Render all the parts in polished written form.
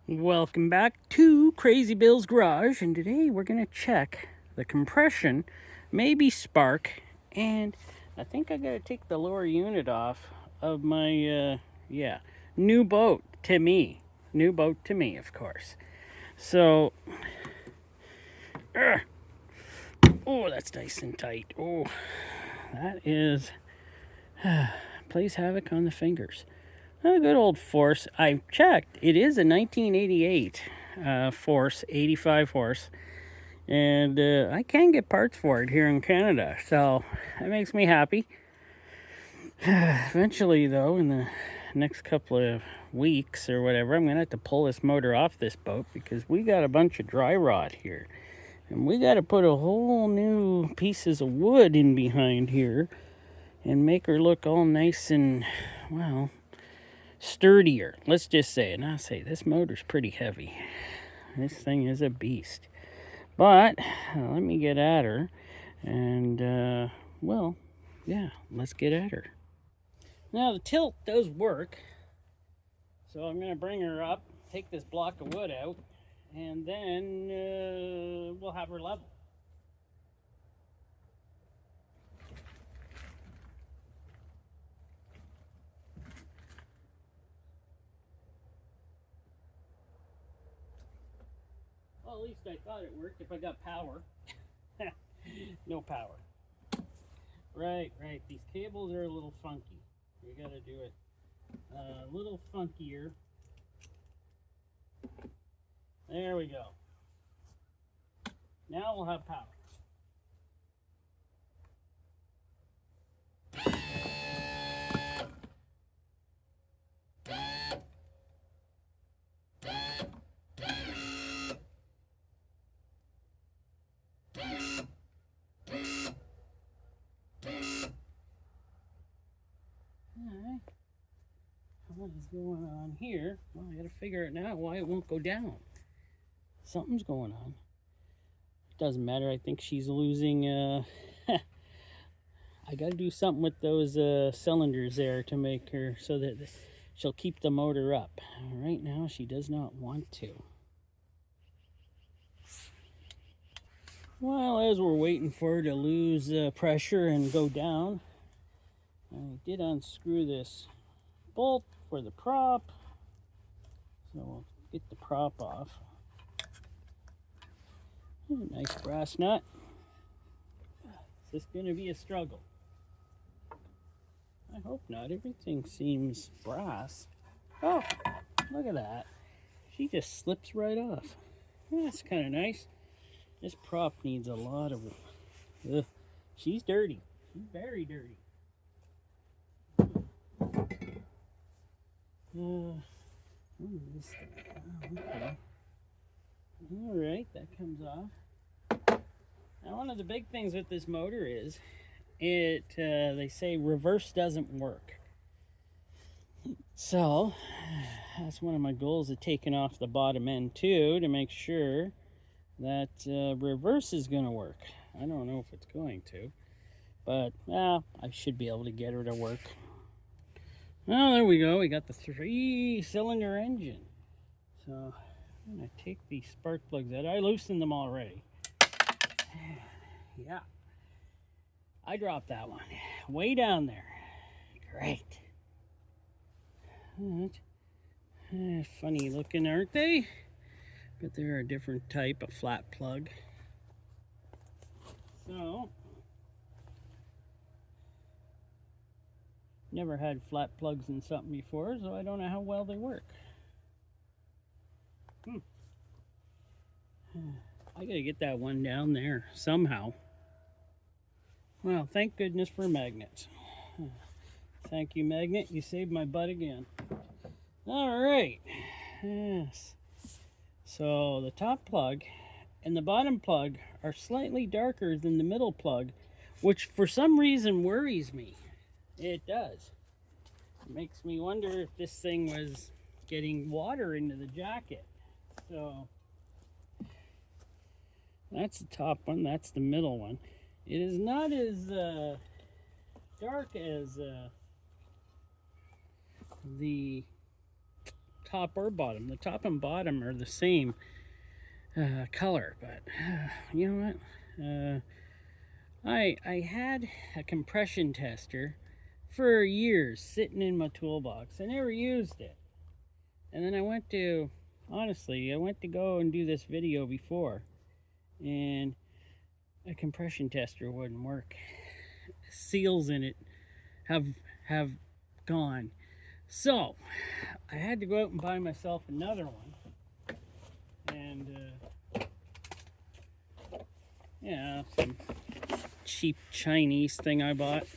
Welcome back to Crazy Bill's Garage, and today we're going to check the compression, maybe spark, and I think I got to take the lower unit off of my, new boat to me. New boat to me, of course. So, oh, that's nice and tight. Oh, that is, plays havoc on the fingers. A good old Force. I've checked. It is a 1988 Force, 85 horse. And I can get parts for it here in Canada. So that makes me happy. Eventually, though, in the next couple of weeks or whatever, I'm going to have to pull this motor off this boat because we got a bunch of dry rot here. And we got to put a whole new pieces of wood in behind here and make her look all nice and, well, sturdier. Let's just say, and I'll say this motor's pretty heavy. This thing is a beast. But let me get at her, and let's get at her. Now the tilt does work, so I'm going to bring her up, take this block of wood out, and then we'll have her level. Well, at least I thought it worked if I got power. No power. Right. These cables are a little funky. You gotta do it a little funkier. There we go. Now we'll have power. Alright. What is going on here? Well, I gotta figure it out why it won't go down. Something's going on. Doesn't matter. I think she's losing. I gotta do something with those cylinders there to make her so that she'll keep the motor up. Right now, she does not want to. Well, as we're waiting for her to lose pressure and go down, I did unscrew this bolt for the prop. So we'll get the prop off. Nice brass nut. Is this going to be a struggle? I hope not. Everything seems brass. Oh, look at that. She just slips right off. That's kind of nice. This prop needs a lot of... she's dirty. She's very dirty. Okay. Alright, that comes off. Now, one of the big things with this motor is they say reverse doesn't work. So that's one of my goals of taking off the bottom end too, to make sure that reverse is going to work. I don't know if it's going to, but I should be able to get her to work. Well, there we go. We got the 3-cylinder engine. So I'm going to take these spark plugs out. I loosened them already. Yeah. I dropped that one. Way down there. Great. Funny looking, aren't they? But they're a different type of flat plug. So, never had flat plugs in something before, so I don't know how well they work. I gotta get that one down there somehow. Well, thank goodness for magnets. Thank you, magnet. You saved my butt again. All right. Yes. So the top plug and the bottom plug are slightly darker than the middle plug, which for some reason worries me. It does. It makes me wonder if this thing was getting water into the jacket. So that's the top one. That's the middle one. It is not as dark as the top or bottom. The top and bottom are the same color, but you know what? I had a compression tester for years sitting in my toolbox. I never used it. And then I went to go and do this video before, and a compression tester wouldn't work. Seals in it have gone. So I had to go out and buy myself another one. And yeah, some cheap Chinese thing I bought.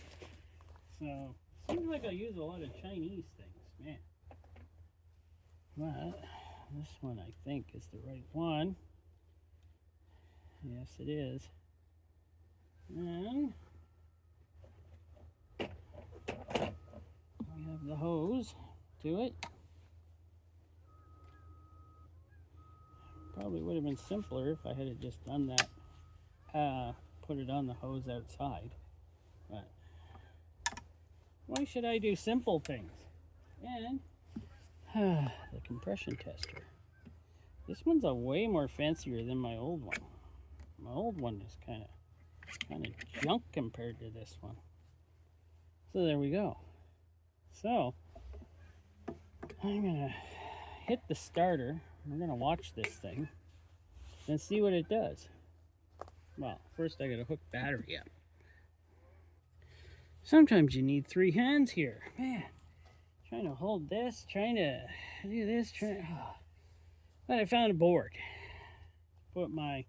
So seems like I use a lot of Chinese things, man. But this one I think is the right one. Yes, it is. And we have the hose to it. Probably would have been simpler if I had just done that, put it on the hose outside. But why should I do simple things? And the compression tester. This one's a way more fancier than my old one. My old one is kind of junk compared to this one. So there we go. So I'm gonna hit the starter. We're gonna watch this thing and see what it does. Well, first I gotta hook battery up. Sometimes you need 3 hands here, man. Trying to hold this, trying to do this, But I found a board to put my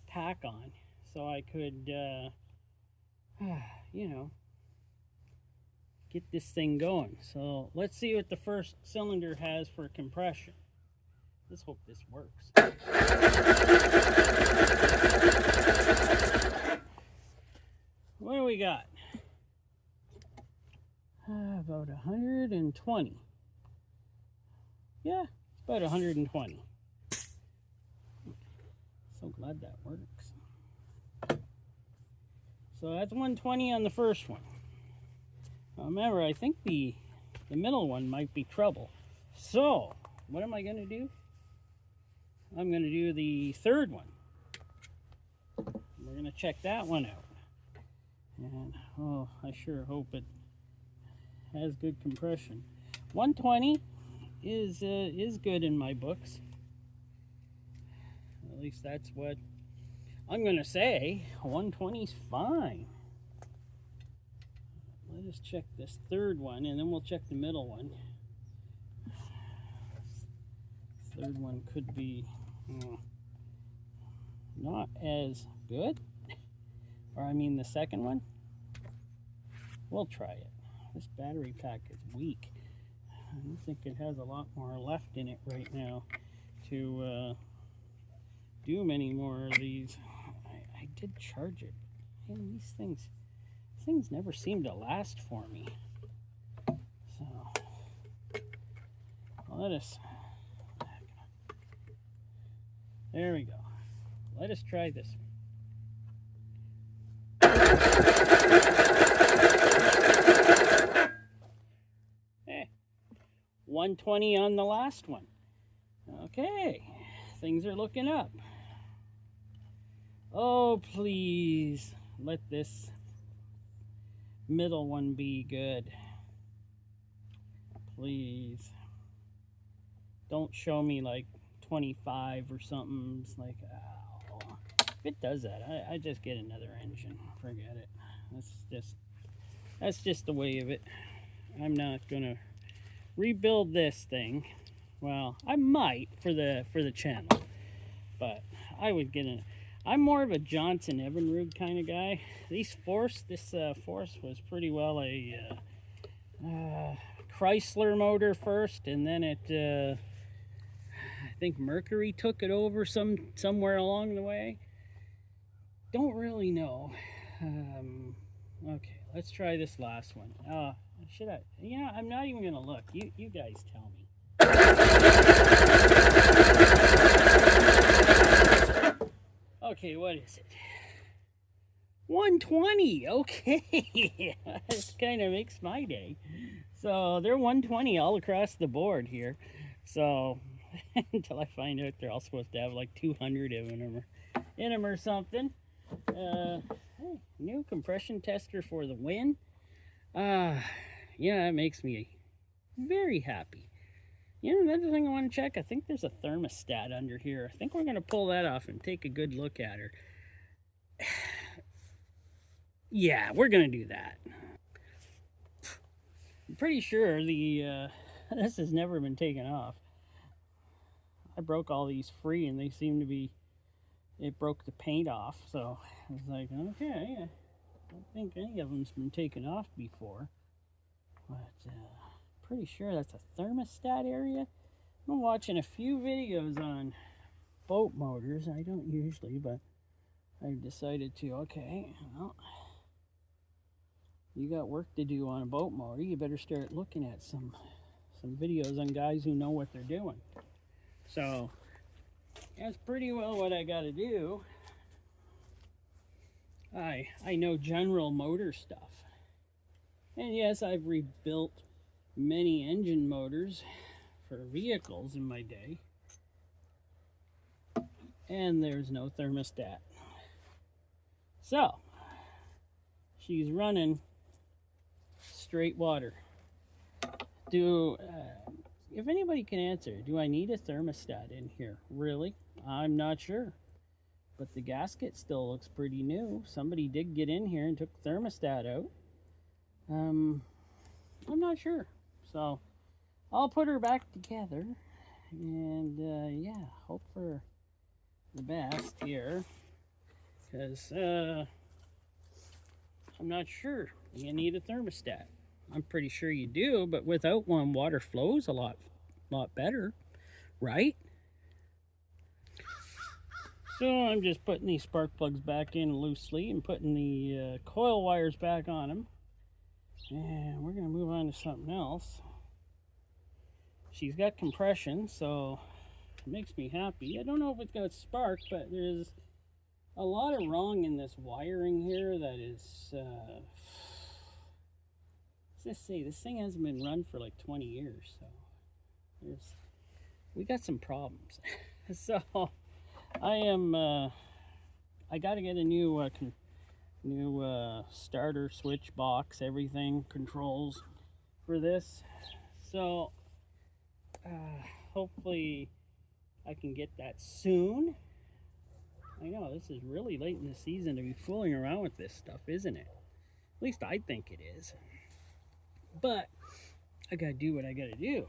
pack on, so I could, you know, get this thing going. So let's see what the first cylinder has for compression. Let's hope this works. What do we got? About 120. Yeah, it's about 120. So glad that works. So that's 120 on the first one. Now remember, I think the middle one might be trouble. So what am I going to do? I'm going to do the third one. We're going to check that one out. And oh, I sure hope it has good compression. 120 is good in my books. At least that's what I'm gonna say. 120 is fine. Let us check this third one, and then we'll check the middle one. Third one could be not as good, or I mean the second one. We'll try it. This battery pack is weak. I don't think it has a lot more left in it right now to do many more of these. I did charge it. Man, these things never seem to last for me. So let us. There we go. Let us try this one. 120 on the last one. Okay, things are looking up. Oh, please let this middle one be good. Please. Don't show me like 25 or something. It's like, oh. If it does that, I just get another engine. Forget it. That's just the way of it. I'm not gonna rebuild this thing. Well, I might for the channel, but I would get in. I'm more of a Johnson Evinrude kind of guy. This Force was pretty well a Chrysler motor first, and then it I think Mercury took it over somewhere along the way. Don't really know. Okay, let's try this last one. Should I? You know, I'm not even gonna look. You guys tell me. Okay, what is it? 120. Okay, that kind of makes my day. So they're 120 all across the board here. So until I find out they're all supposed to have like 200 of them in them or something. Hey, new compression tester for the win. Yeah, it makes me very happy. You know, another thing I want to check, I think there's a thermostat under here. I think we're going to pull that off and take a good look at her. Yeah, we're going to do that. I'm pretty sure this has never been taken off. I broke all these free and they seem to be, it broke the paint off. So I was like, okay, I don't think any of them's been taken off before. But pretty sure that's a thermostat area. I'm watching a few videos on boat motors. I don't usually, but I've decided to, okay, well, you got work to do on a boat motor. You better start looking at some videos on guys who know what they're doing. So that's pretty well what I got to do. I know general motor stuff. And yes, I've rebuilt many engine motors for vehicles in my day. And there's no thermostat. So, she's running straight water. If anybody can answer, do I need a thermostat in here? Really? I'm not sure. But the gasket still looks pretty new. Somebody did get in here and took the thermostat out. I'm not sure. So I'll put her back together and yeah, hope for the best here, because I'm not sure you need a thermostat. I'm pretty sure you do, but without one, water flows a lot better, right? So I'm just putting these spark plugs back in loosely and putting the coil wires back on them. And we're going to move on to something else. She's got compression, so it makes me happy. I don't know if it's got spark, but there's a lot of wrong in this wiring here that is... let's say this thing hasn't been run for like 20 years, so we got some problems. So I got to get a new starter switch box, everything, controls for this. So hopefully I can get that soon. I know this is really late in the season to be fooling around with this stuff, isn't it? At least I think it is. But I gotta do what I gotta do.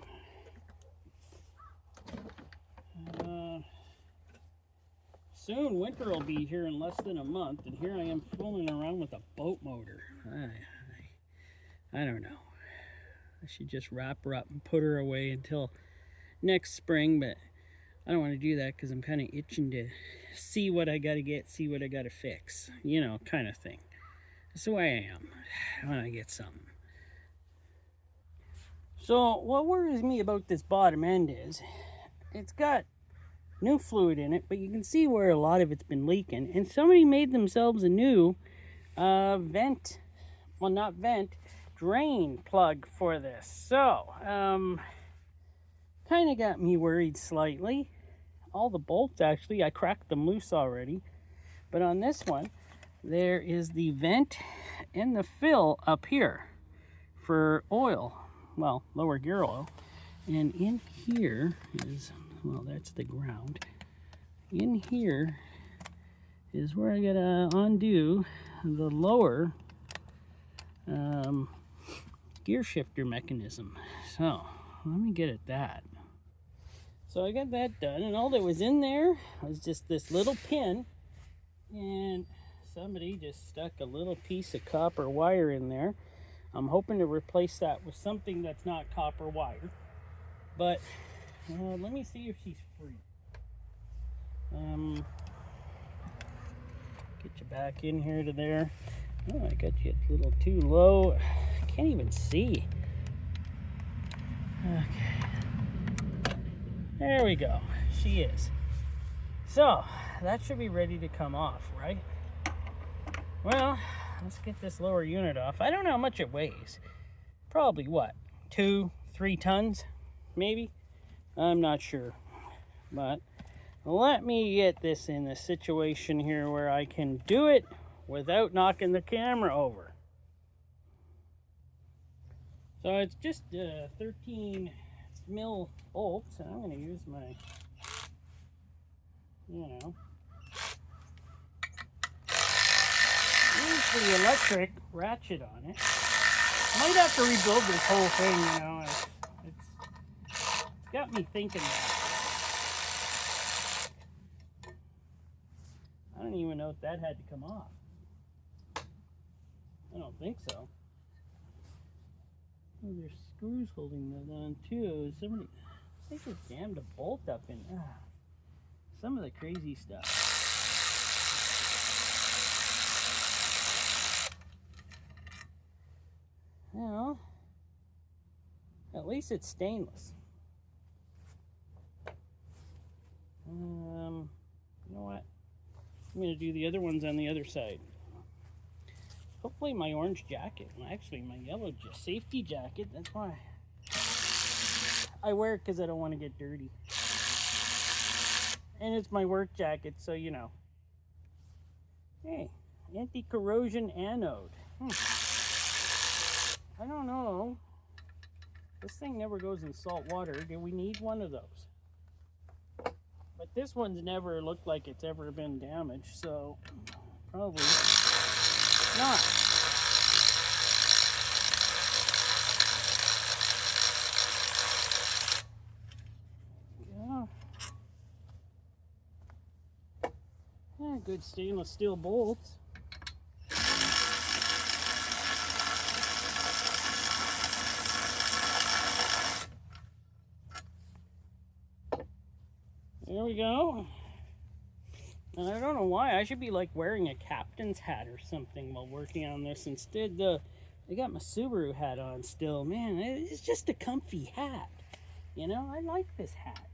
Soon winter will be here in less than a month, and here I am fooling around with a boat motor. I don't know. I should just wrap her up and put her away until next spring, but I don't want to do that because I'm kind of itching to see what I gotta get, see what I gotta fix, you know, kind of thing. That's the way I am when I get something. So what worries me about this bottom end is it's got new fluid in it, but you can see where a lot of it's been leaking, and somebody made themselves a new drain plug for this. So kind of got me worried slightly. All the bolts, actually, I cracked them loose already, but on this one there is the vent and the fill up here for oil, well, lower gear oil, and in here is, well, that's the ground. In here is where I gotta undo the lower gear shifter mechanism. So let me get at that. So I got that done, and all that was in there was just this little pin, and somebody just stuck a little piece of copper wire in there. I'm hoping to replace that with something that's not copper wire, but let me see if she's free. Get you back in here to there. Oh, I got you a little too low. I can't even see. Okay. There we go. She is. So, that should be ready to come off, right? Well, let's get this lower unit off. I don't know how much it weighs. Probably what? 2-3 tons, maybe? I'm not sure. But let me get this in a situation here where I can do it without knocking the camera over. So it's just 13 mil bolts, and I'm going to use my, use the electric ratchet on it. Might have to rebuild this whole thing, it's got me thinking that. I don't even know if that had to come off. I don't think so. Oh, there's screws holding that on too. Somebody, I think it's jammed a bolt up in some of the crazy stuff. Well, at least it's stainless. You know what? I'm going to do the other ones on the other side. Hopefully my orange jacket, actually my yellow safety jacket, that's why I wear it, because I don't want to get dirty. And it's my work jacket, so you know. Hey, anti-corrosion anode. I don't know. This thing never goes in salt water. Do we need one of those? But this one's never looked like it's ever been damaged, so probably not. Yeah, good stainless steel bolts. There we go. And I don't know why. I should be like wearing a captain's hat or something while working on this. Instead, I got my Subaru hat on still. Man, it's just a comfy hat. You know, I like this hat.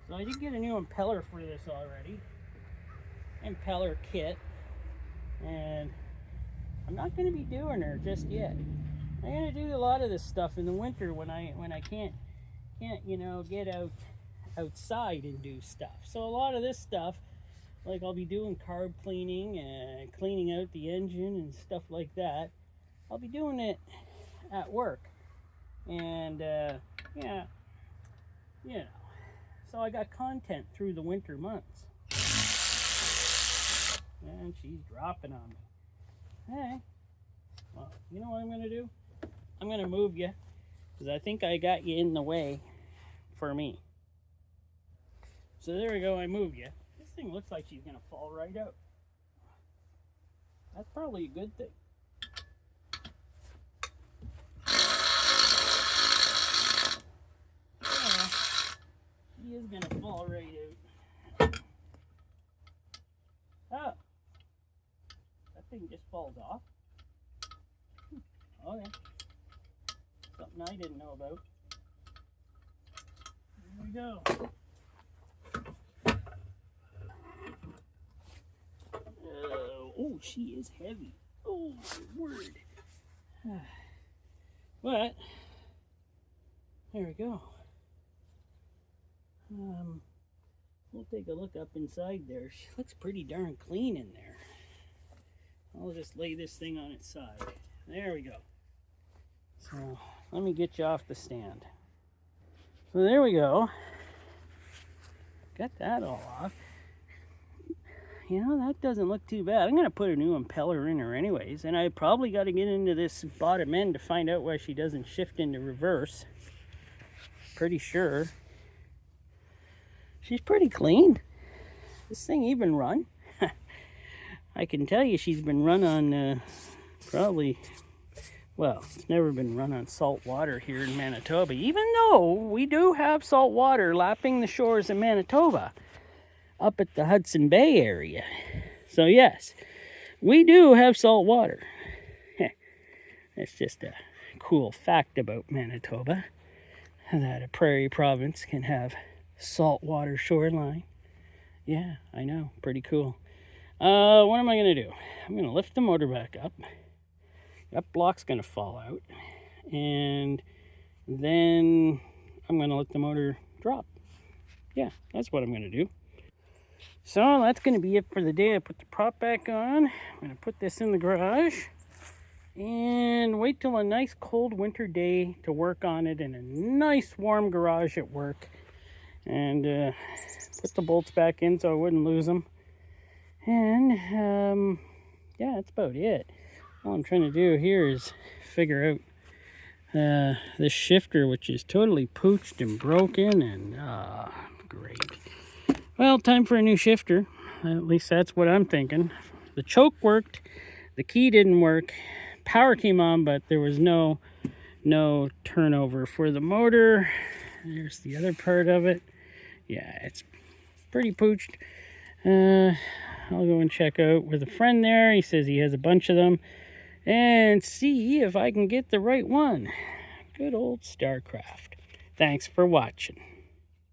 So I did get a new impeller for this already. Impeller kit. And I'm not going to be doing her just yet. I'm going to do a lot of this stuff in the winter when I can't get outside and do stuff. So a lot of this stuff, like I'll be doing carb cleaning and cleaning out the engine and stuff like that. I'll be doing it at work. And yeah, so I got content through the winter months. And she's dropping on me. Hey, well, you know what I'm going to do? I'm going to move you, because I think I got you in the way for me. So there we go, I moved you. This thing looks like she's going to fall right out. That's probably a good thing. Yeah, she is going to fall right out. Oh, that thing just falls off. Okay. Something I didn't know about. Here we go. Oh, she is heavy. Oh, my word. But, there we go. We'll take a look up inside there. She looks pretty darn clean in there. I'll just lay this thing on its side. There we go. So let me get you off the stand. So there we go. Got that all off. You know, that doesn't look too bad. I'm going to put a new impeller in her anyways. And I probably got to get into this bottom end to find out why she doesn't shift into reverse. Pretty sure. She's pretty clean. This thing even run. I can tell you she's been run on probably, well, it's never been run on salt water here in Manitoba, even though we do have salt water lapping the shores of Manitoba up at the Hudson Bay area. So yes, we do have salt water. That's just a cool fact about Manitoba, that a prairie province can have saltwater shoreline. Yeah, I know, pretty cool. What am I going to do? I'm going to lift the motor back up. that block's going to fall out, and then I'm going to let the motor drop. Yeah, that's what I'm going to do. So that's going to be it for the day. I put the prop back on. I'm going to put this in the garage and wait till a nice cold winter day to work on it in a nice warm garage at work, and put the bolts back in so I wouldn't lose them. And yeah, that's about it. All I'm trying to do here is figure out this shifter, which is totally pooched and broken, and great. Well, time for a new shifter. At least that's what I'm thinking. The choke worked, the key didn't work, power came on, but there was no turnover for the motor. There's the other part of it. Yeah, it's pretty pooched. I'll go and check out with a friend there. He says he has a bunch of them, and see if I can get the right one. Good old StarCraft. Thanks for watching.